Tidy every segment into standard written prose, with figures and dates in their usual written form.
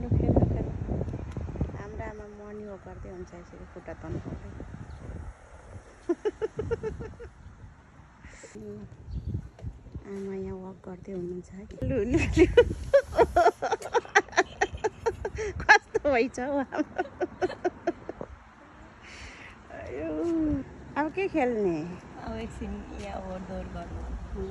लु खेल खेल हाम्रो आमा मर्निङ वक गर्दै हुन्छ यसरी खुट्टा तन्काउँदै आमा यहाँ वक गर्दै हुनुहुन्छ है लु लु कस्तो भइछ हौ अब के खेल्ने अब एकछिन यहाँ ओहोरदोहोर गर्नु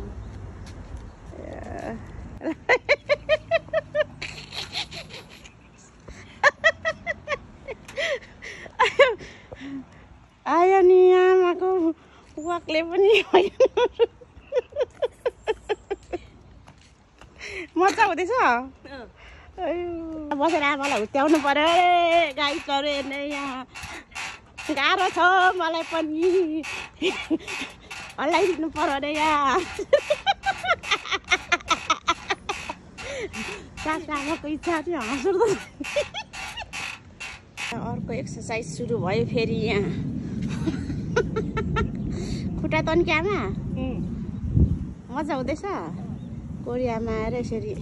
आयो नि आमाको वकले पनि मजा हुँदैछ बसेर आमालाई हुत्याउनु पर्यो अरे गाई चरो हेर्ने यहाँ गाह्रो छ मलाई पनि हल्लाइदिनु पर्यो अरे यहाँ सास आमाको इच्छा थियो हाँस उठ्दो अर्को एक्सर्साइज सुरु भयो फेरि यहाँ खुट्टा तन्क्यो आमा मजा हुँदैछ कोरियामा आएर यसरी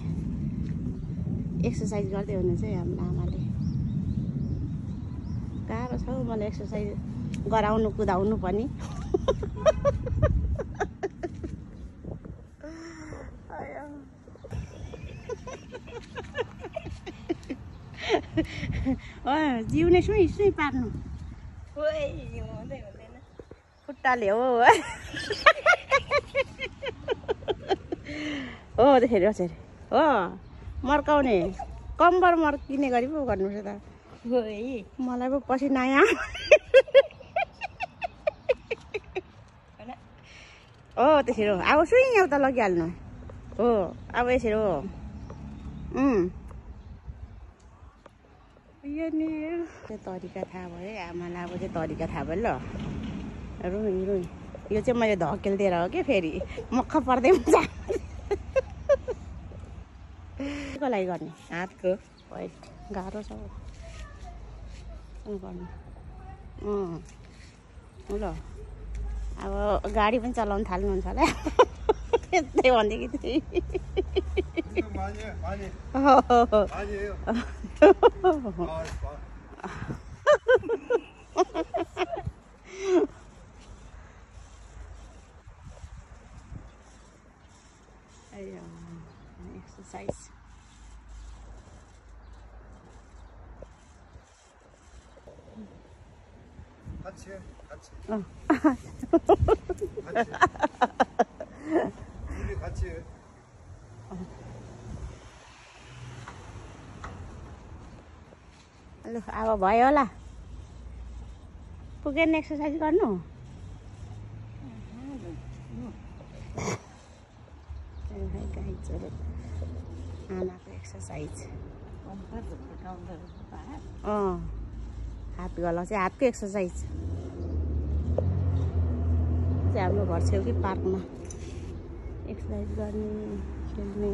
एक्सर्साइज गर्दै हुनुहुन्छ है हाम्रो आमाले गाह्रो छ मलाई एक्सर्साइज गराउनु कुदाउनु पनि जिउने सुई सुई पार्नु हुँदैन खुट्टाले हो हो त्यसरी यसरी हो मर्काउने कम्बर मर्किने गरी पो गर्नुपर्छ त मलाई पो पछि नयाँ हो त्यसरी हो अब सुई एउटा लगिहाल्नु हो अब यसरी हो यो नि तरिका थाहा भयो आमालाई अब चाहिँ तरिका थाहा भयो ल रुई रुई यो चाहिँ मैले धकेलिदिएर हो कि फेरि मक्ख पर्दै हुन्छ को लागि गर्ने हातको वेट गाह्रो छ गर्नु ल अब गाडी पनि चलाउनु थाल्नुहुन्छ होला त्यस्तै भनेदेखि त्यही एक्सर्साइज लु अब भयो होला पुग्यो नि एक्सर्साइज गर्नु आमाको एक्सर्साइज हात गला चाहिँ हातको एक्सर्साइज चाहिँ हाम्रो घर छेउकै पार्कमा एक्सर्साइज गर्ने खेल्ने